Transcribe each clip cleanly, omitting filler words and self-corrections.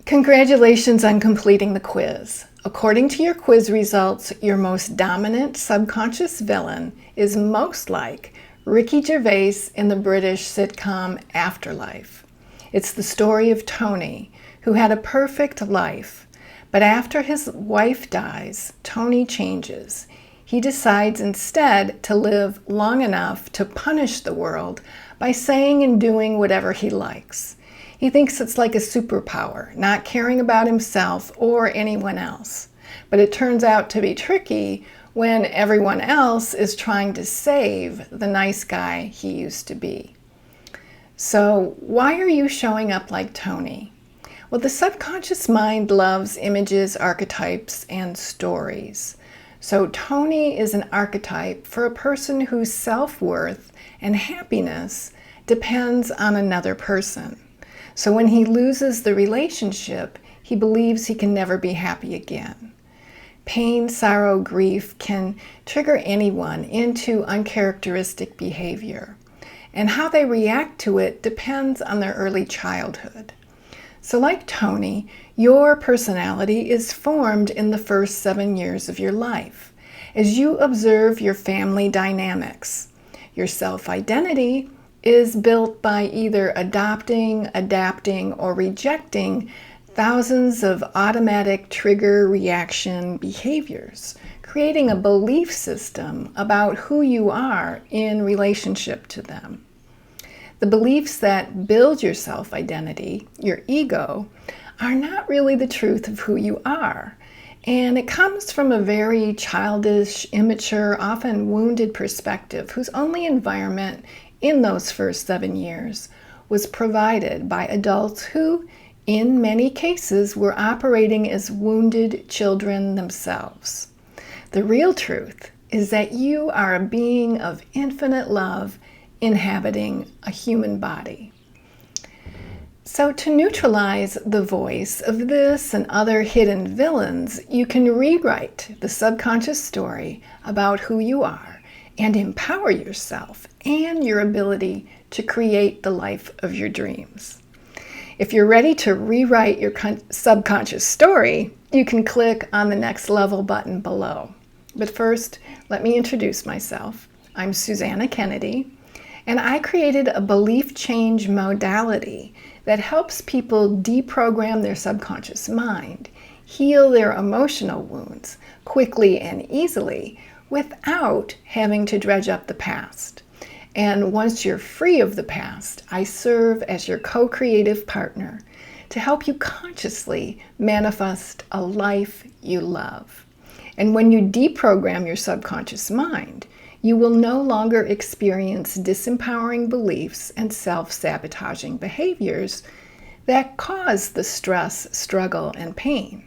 Congratulations on completing the quiz. According to your quiz results, your most dominant subconscious villain is most like Ricky Gervais in the British sitcom Afterlife. It's the story of Tony, who had a perfect life, but after his wife dies, Tony changes. He decides instead to live long enough to punish the world by saying and doing whatever he likes. He thinks it's like a superpower, not caring about himself or anyone else. But it turns out to be tricky when everyone else is trying to save the nice guy he used to be. So why are you showing up like Tony? Well, the subconscious mind loves images, archetypes, and stories. So Tony is an archetype for a person whose self-worth and happiness depends on another person. So when he loses the relationship, he believes he can never be happy again. Pain, sorrow, grief can trigger anyone into uncharacteristic behavior, and how they react to it depends on their early childhood. So like Tony, your personality is formed in the first 7 years of your life as you observe your family dynamics. Your self-identity is built by either adopting, adapting, or rejecting thousands of automatic trigger reaction behaviors, creating a belief system about who you are in relationship to them. The beliefs that build your self-identity, your ego, are not really the truth of who you are. And it comes from a very childish, immature, often wounded perspective whose only environment in those first 7 years was provided by adults who, in many cases, were operating as wounded children themselves. The real truth is that you are a being of infinite love inhabiting a human body. So to neutralize the voice of this and other hidden villains, you can rewrite the subconscious story about who you are and empower yourself and your ability to create the life of your dreams. If you're ready to rewrite your subconscious story, you can click on the Next Level button below. But first, let me introduce myself. I'm Susanna Kennedy, and I created a belief change modality that helps people deprogram their subconscious mind, heal their emotional wounds quickly and easily without having to dredge up the past. And once you're free of the past, I serve as your co-creative partner to help you consciously manifest a life you love. And when you deprogram your subconscious mind, you will no longer experience disempowering beliefs and self-sabotaging behaviors that cause the stress, struggle, and pain.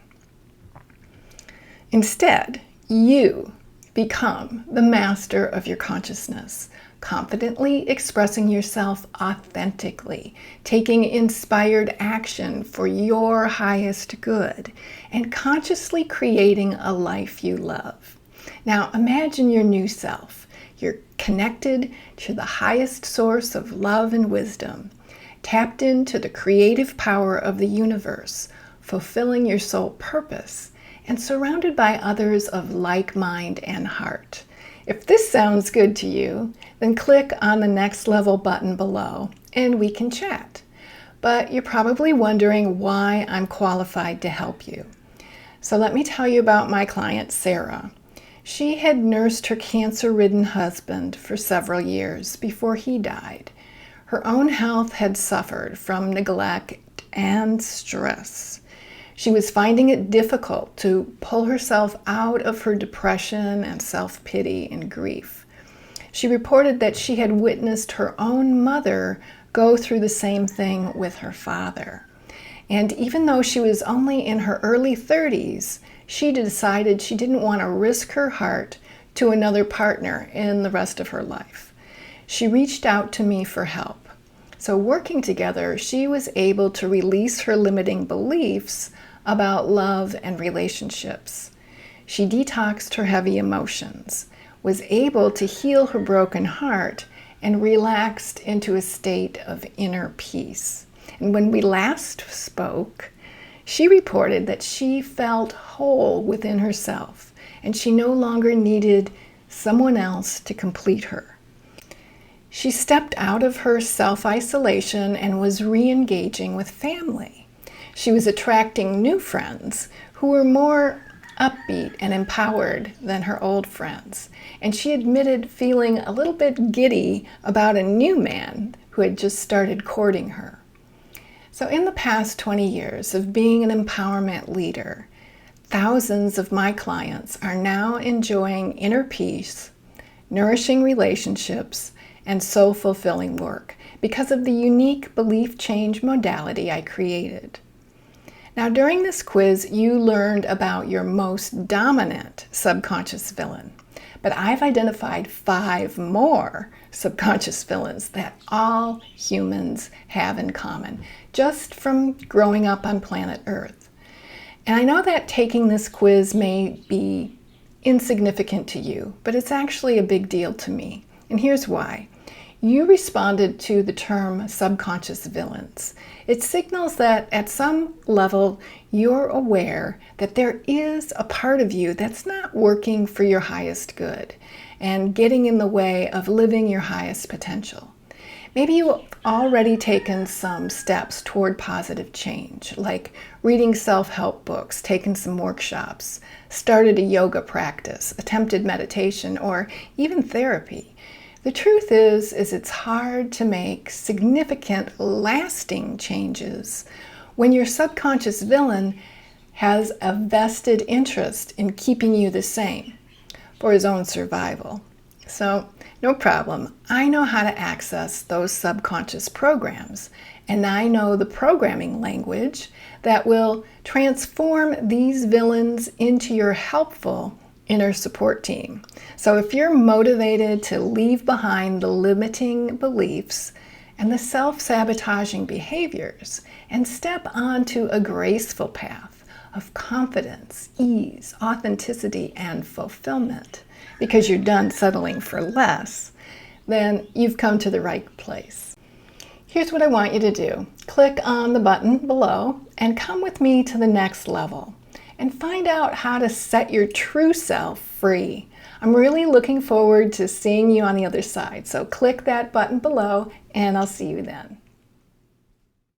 Instead, you become the master of your consciousness, confidently expressing yourself authentically, taking inspired action for your highest good, and consciously creating a life you love. Now imagine your new self. You're connected to the highest source of love and wisdom, tapped into the creative power of the universe, fulfilling your soul purpose, and surrounded by others of like mind and heart. If this sounds good to you, then click on the Next Level button below and we can chat. But you're probably wondering why I'm qualified to help you. So let me tell you about my client, Sarah. She had nursed her cancer-ridden husband for several years before he died. Her own health had suffered from neglect and stress. She was finding it difficult to pull herself out of her depression and self-pity and grief. She reported that she had witnessed her own mother go through the same thing with her father. And even though she was only in her early 30s, she decided she didn't want to risk her heart to another partner in the rest of her life. She reached out to me for help. So working together, she was able to release her limiting beliefs about love and relationships. She detoxed her heavy emotions, was able to heal her broken heart, and relaxed into a state of inner peace. And when we last spoke, She reported that she felt whole within herself and she no longer needed someone else to complete her. She stepped out of her self-isolation and was re-engaging with family. She was attracting new friends who were more upbeat and empowered than her old friends. And she admitted feeling a little bit giddy about a new man who had just started courting her. So in the past 20 years of being an empowerment leader, thousands of my clients are now enjoying inner peace, nourishing relationships, and soul-fulfilling work because of the unique belief change modality I created. Now, during this quiz, you learned about your most dominant subconscious villain, but I've identified 5 more subconscious villains that all humans have in common, just from growing up on planet Earth. And I know that taking this quiz may be insignificant to you, but it's actually a big deal to me. And here's why. You responded to the term subconscious villains. It signals that at some level you're aware that there is a part of you that's not working for your highest good and getting in the way of living your highest potential. Maybe you've already taken some steps toward positive change, like reading self-help books, taken some workshops, started a yoga practice, attempted meditation, or even therapy. The truth is it's hard to make significant, lasting changes when your subconscious villain has a vested interest in keeping you the same for his own survival. So, no problem. I know how to access those subconscious programs, and I know the programming language that will transform these villains into your helpful inner support team. So if you're motivated to leave behind the limiting beliefs and the self-sabotaging behaviors and step onto a graceful path of confidence, ease, authenticity, and fulfillment, because you're done settling for less, then you've come to the right place. Here's what I want you to do. Click on the button below and come with me to the next level and find out how to set your true self free. I'm really looking forward to seeing you on the other side. So click that button below and I'll see you then.